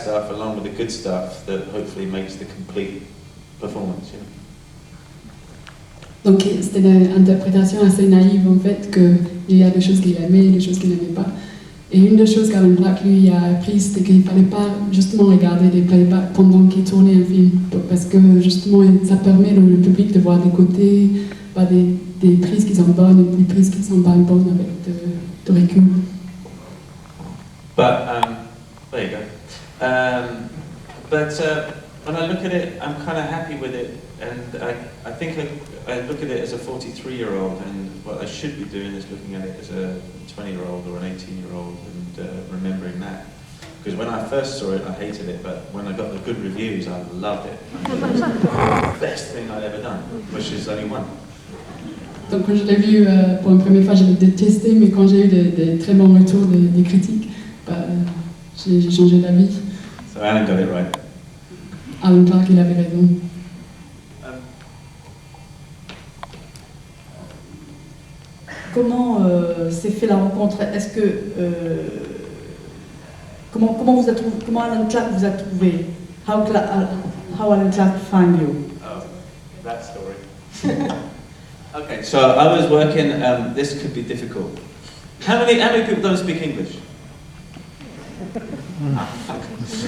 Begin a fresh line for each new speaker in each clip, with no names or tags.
stuff along with the good stuff that hopefully makes the complete performance, you know.
Donc c'était une interprétation assez naïve en fait, qu'il y a des choses qu'il aimait et des choses qu'il n'aimait pas. Et une des choses qu'Alan Clarke lui a appris, c'était qu'il ne fallait pas justement regarder des playbacks pendant qu'il tournait un film, parce que justement ça permet au public de voir des côtés, des prises qui sont bonnes et des prises qui ne sont pas bonnes avec de recul.
But there you go. When I look at it, I'm kind of happy with it, and I think I look at it as a 43-year-old, and what I should be doing is looking at it as a 20-year-old or an 18-year-old, and remembering that. Because when I first saw it, I hated it, but when I got the good reviews, I loved it. It was the best thing I'd ever done, which is only one.
Donc quand je l'ai vu pour une première fois, je l'ai détesté, mais quand j'ai eu des très bons retours des critiques, j'ai changé d'avis.
So Alan got it right.
Alan Clarke, il avait raison.
Comment s'est fait la rencontre? Est-ce que comment Alan Clarke vous a trouvé? How Alan Clarke find you?
Oh, that story. Okay, so I was working. This could be difficult. How many people don't speak English?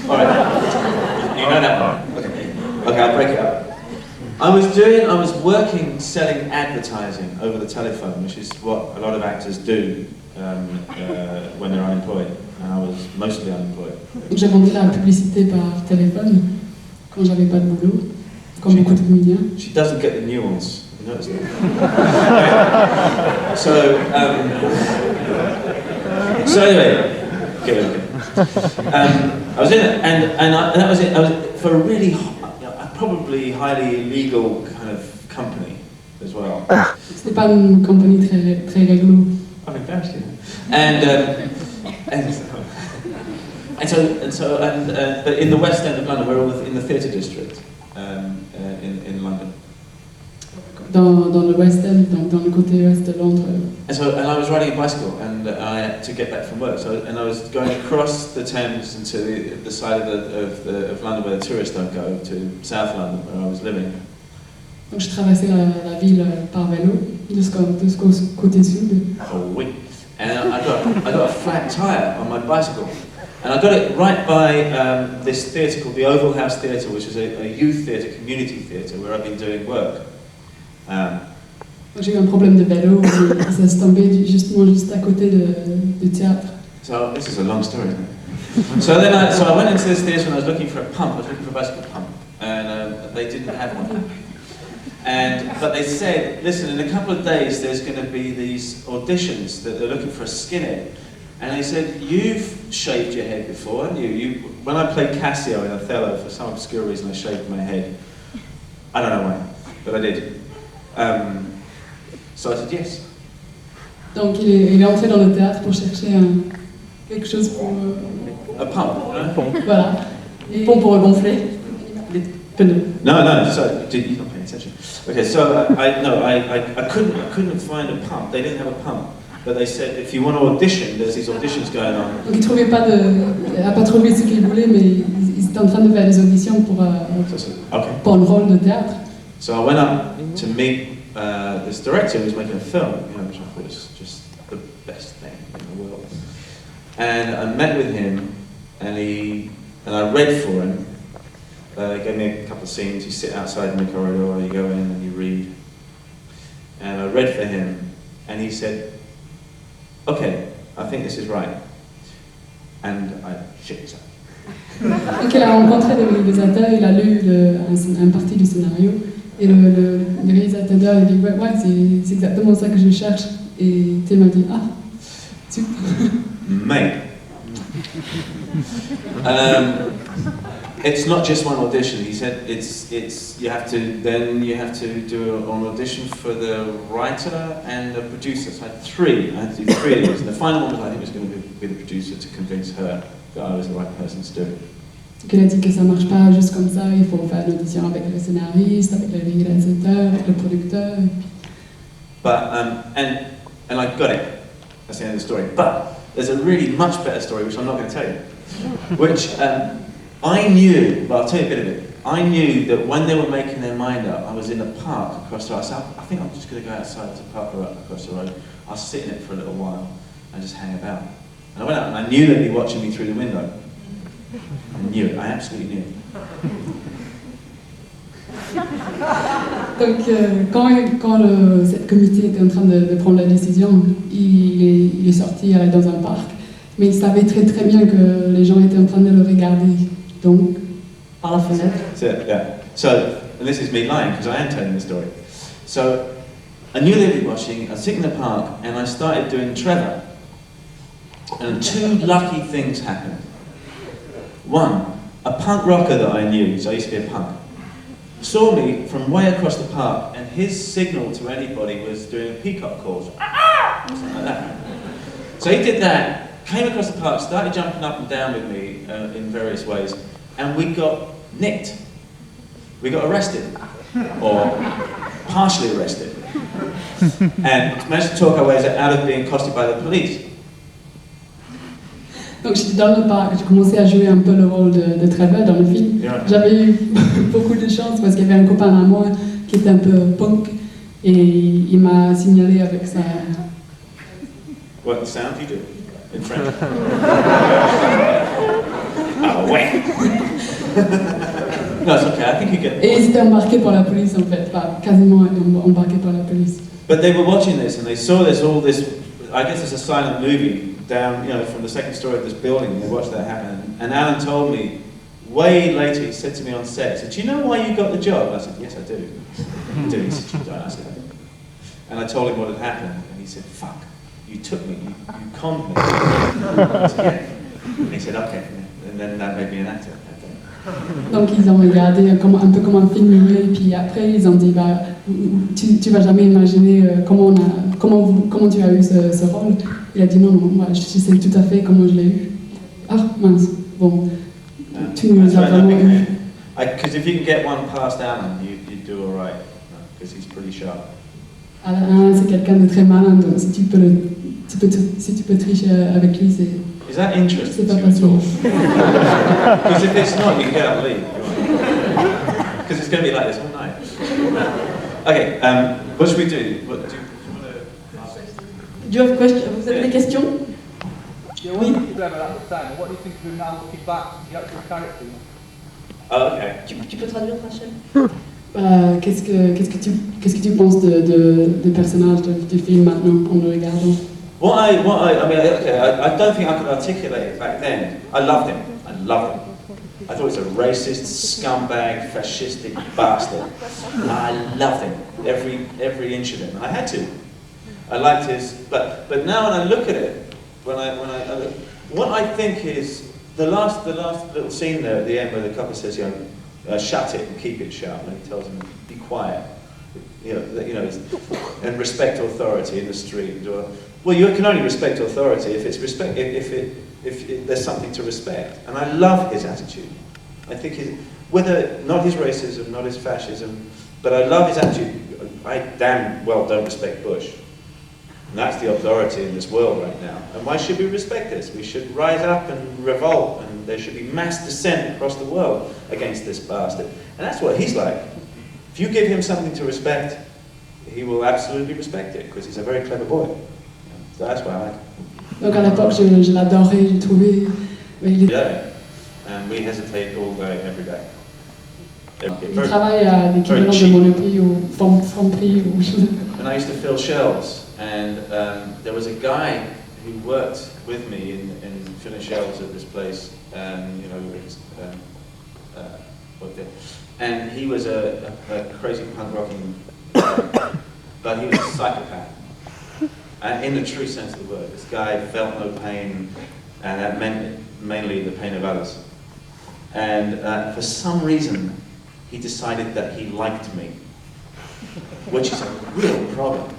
All right, you know that one. Okay, I'll break it up. I was working selling advertising over the telephone, which is what a lot of actors do when they're unemployed, and I was mostly unemployed.
J'ai vendu la publicité par téléphone quand j'avais pas de boulot, comme beaucoup de comédiens.
She doesn't get the nuance. You notice that? So anyway, okay. I was in it, and that was it. I was for a really, probably highly illegal kind of company as well.
C'était pas une compagnie très réglo.
I'm embarrassed, you know. But in the West End of London, we're all in the theatre district in London.
Dans le West End, donc dans le côté ouest de Londres.
And I was riding a bicycle, and I had to get back from work. And I was going across the Thames into the side of London where the tourists don't go, to South London, where I was living.
Donc je traversais la ville par vélo jusqu'au côté sud.
Oh oui. And I got a flat tire on my bicycle, and I got it right by this theatre called the Oval House Theatre, which is a youth theatre, community theatre, where I've been doing work.
J'ai eu un problème de vélo, et ça se tombait juste à côté du théâtre.
So this is a long story, isn't it? So I went into this theatre and I was looking for a pump. I was looking for a bicycle pump, and they didn't have one. But they said, listen, in a couple of days there's going to be these auditions that they're looking for a skinhead. And they said, you've shaved your head before, haven't you? When I played Cassio in Othello, for some obscure reason I shaved my head. I don't know why, but I did. So I said yes.
Donc il est entré dans le théâtre pour chercher quelque chose pour...
A pump.
Voilà.
Une pompe pour gonfler les pneus.
No, sorry, you're not paying attention. Okay, so I couldn't find a pump. They didn't have a pump. But they said, if you want to audition, there's these auditions going on.
Donc il trouvait pas trouvé ce qu'il voulait, mais il était en train de faire des auditions pour le rôle de théâtre.
So I went up to meet this director who was making a film, which I thought was just the best thing in the world. And I met with him, and I read for him. He gave me a couple of scenes. You sit outside in the corridor, you go in and you read. And I read for him, and he said, "Okay, I think this is right." And I shit myself.
Donc il a rencontré le réalisateur, il a lu un partie du scénario, et le réalisateur il dit ouais c'est exactement ça que je cherche, et Tim m'a dit super.
Mate. It's not just one audition. He said you have to do an audition for the writer and the producer. So I had to do three of these. And the final one I think was going to be the producer to convince her that I was the right person to do it.
Donc il a dit que ça marche pas juste comme ça. Il faut faire l'audition avec le scénariste, avec le réalisateur, avec le producteur.
But and I got it. That's the end of the story. But there's a really much better story which I'm not going to tell you, which. I knew, well, I'll tell you a bit of it. I knew that when they were making their mind up, I was in a park across the road. I said, I think I'm just going to go outside to the park across the road. I'll sit in it for a little while and just hang about. And I went out and I knew they'd be watching me through the window. I knew it, I absolutely knew it.
Donc, quand cette comité était en train de prendre la décision, il est sorti dans un parc, mais il savait très très bien que les gens étaient en train de le regarder. Donc,
Par la fenêtre.
So, and this is me lying because I am telling the story. So, I knew they'd be watching. I was sitting in the park and I started doing Trevor. And two lucky things happened. One, a punk rocker that I knew, so I used to be a punk, saw me from way across the park, and his signal to anybody was doing peacock calls. Something like that. So he did that, came across the park, started jumping up and down with me in various ways, and we got nicked. We got arrested, or partially arrested, and managed to talk our ways out of being accosted by the police.
Donc j'étais dans le parc, j'ai commencé à jouer un peu le rôle de Trevor dans le film.
Yeah.
J'avais eu beaucoup de chance parce qu'il y avait un copain à moi qui était un peu punk et il m'a signalé avec sa...
What sound you do in French? Ah ouais. No, it's okay. I think you get.
Et ils étaient embarqués par la police en fait, enfin, quasiment embarqués par la police.
But they were watching this and they saw all this. I guess it's a silent movie down, from the second story of this building. And they watched that happen. And Alan told me way later. He said to me on set, he said, "Do you know why you got the job?" And I said, "Yes, I do." I do. He said, "You don't." I said, "I do." And I told him what had happened, and he said, "Fuck, you took me, you conned me." I said, "Yeah." And he said, "Okay," and then that made me an actor.
Donc ils ont regardé un peu comme un film muet, et puis après ils ont dit bah, tu vas jamais imaginer comment tu as eu ce rôle. Il a dit non, moi je sais tout à fait comment je l'ai eu. Ah mince, bon, tu nous as vraiment eu.
Because if you can get one past Alan, you do all right, because he's pretty sharp.
Alain, c'est quelqu'un de très malin, donc si tu peux tricher avec lui, c'est...
Is that interesting
C'est
to
pas
you at all?
facile.
Because if it's not, you can get up and leave. Because it's going to be like this all night. Okay, what should we do? Do
Do you have question? Vous avez des questions?
Yeah, what did you do about that time? What do you think of him now looking back to the actual character?
Oh, okay.
Tu peux traduire, Rachel?
Qu'est-ce que tu penses de personnage du film maintenant en le regardant?
I don't think I could articulate it back then. I loved him. I thought he was a racist, scumbag, fascistic bastard. I loved him, every inch of him, and I had to. I liked his, but now when I look at it, what I think is the last little scene there at the end where the couple says, shut it and keep it shut, and he tells him, be quiet, and respect authority in the street. Well, you can only respect authority if there's something to respect, and I love his attitude. I think whether not his racism, not his fascism, but I love his attitude. I damn well don't respect Bush. And that's the authority in this world right now. And why should we respect this? We should rise up and revolt, and there should be mass dissent across the world against this bastard. And that's what he's like. If you give him something to respect, he will absolutely respect it, because he's a very clever boy. So that's why I like him.
Donc à l'époque, je l'adorais, j'ai trouvé...
Yeah, and we hesitate all day, every day.
Il travaille à l'équivalent de Monoprix ou Franprix ou...
And I used to fill shelves, and there was a guy who worked with me in filling shelves at this place, and he was a crazy punk rocking, but he was a psychopath. In the true sense of the word, this guy felt no pain, and that meant mainly the pain of others. And for some reason, he decided that he liked me, which is a real problem.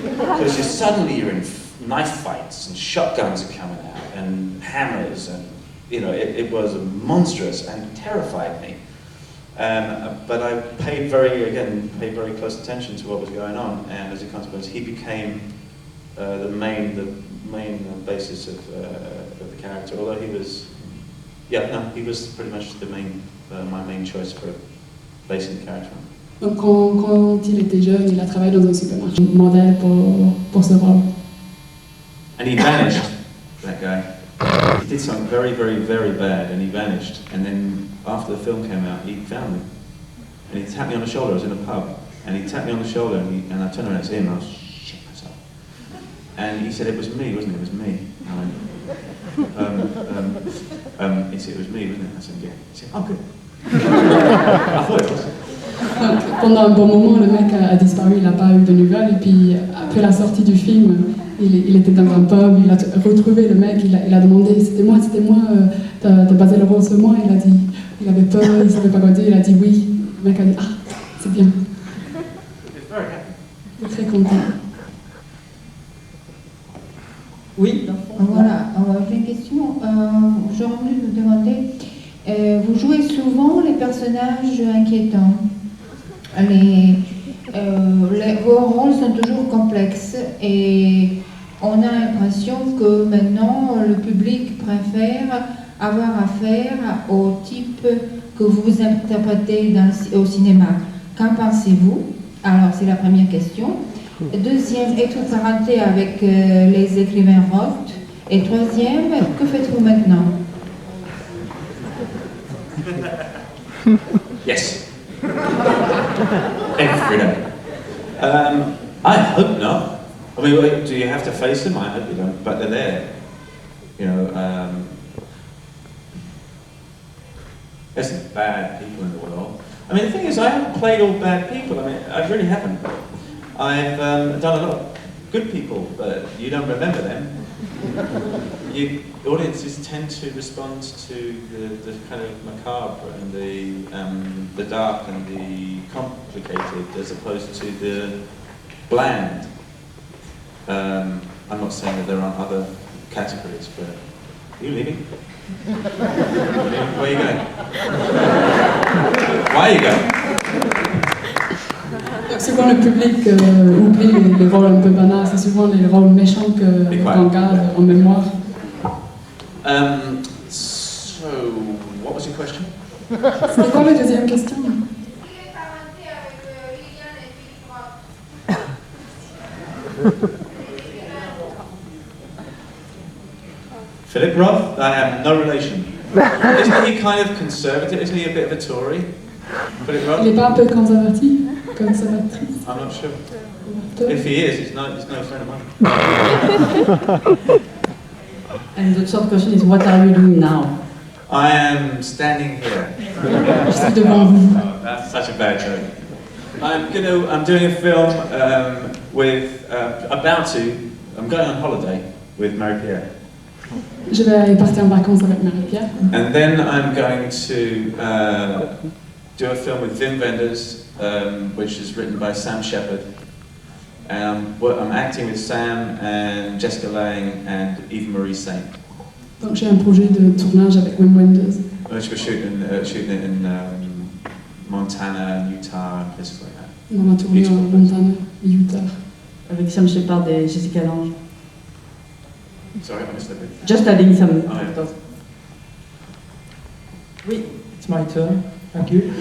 Because suddenly you're in knife fights, and shotguns are coming out, and hammers, and it was monstrous and terrified me. But I paid very close attention to what was going on, and as a consequence, he became the main basis of the character. Although he was Yeah, no, he was pretty much my main choice for placing the character.
Donc quand il était jeune, il a travaillé dans un supermarché, modèle pour ce rôle.
And he vanished, that guy. He did something very, very, very bad, and he vanished. And then after the film came out, he found me. And he tapped me on the shoulder. I was in a pub, and he tapped me on the shoulder, and I turned around to him, and I was shit myself. And he said, "It was me, wasn't it? It was me." And I went, he said, "It was me, wasn't it?" I said, "Yeah." He said, "Oh, good." I thought it was.
Pendant un bon moment, le mec a disparu, il n'a pas eu de nouvelles. Et puis, après la sortie du film, il était dans un pub, il a retrouvé le mec, il a demandé, c'était moi, t'as basé le rôle sur moi. Il a dit, il avait peur, il ne savait pas quoi dire, il a dit oui. Le mec a dit, ah, c'est bien. Il est très content.
Oui.
Voilà, j'ai une question. J'aurais voulu vous demander, vous jouez souvent les personnages inquiétants. Vos rôles sont toujours complexes et on a l'impression que maintenant le public préfère avoir affaire au type que vous interprétez au cinéma. Qu'en pensez-vous? Alors c'est la première question. Deuxième, êtes-vous parenté avec les écrivains Roth? Et troisième, que faites-vous maintenant?
Yes. Every day. I hope not. I mean, do you have to face them? I hope you don't, but they're there. You know, there's some bad people in the world. I mean, the thing is, I haven't played all bad people. I mean, I really haven't. I've done a lot of good people, but you don't remember them. Audiences tend to respond to the kind of macabre and the dark and the complicated, as opposed to the bland. I'm not saying that there aren't other categories, but are you leaving? Where are you going? Why are you going?
Souvent le public oublie les rôles un peu banals, c'est souvent les rôles méchants qu'on garde en mémoire.
So, what was your question?
C'était quoi la deuxième question?
Philip Roth? I have no relation. Isn't he kind of conservative? Isn't he a bit of a Tory? Philip Roth?
Il n'est pas un peu conservatrice?
I'm not sure. If he is, he's no friend of mine.
And the third question is, what are you doing now?
I am standing here.
Je suis devant vous.
Oh, that's such a bad joke. I'm doing a film I'm going on holiday with Marie-Pierre.
Je vais aller partir en vacances avec Marie-Pierre.
And then I'm going to do a film with Wim Wenders, which is written by Sam Shepard. And I'm acting with Sam and Jessica Lange and Eva Marie Saint.
Donc j'ai un projet de tournage avec Wim Wenders.
Which we're shooting it in Montana, Utah, and places like that.
On va tourner en Montana, Utah.
Avec Sam Shepard et Jessica Lange.
Sorry, I missed that bit.
Just adding some.
Oh, yeah.
Oui, it's my turn. Thank you.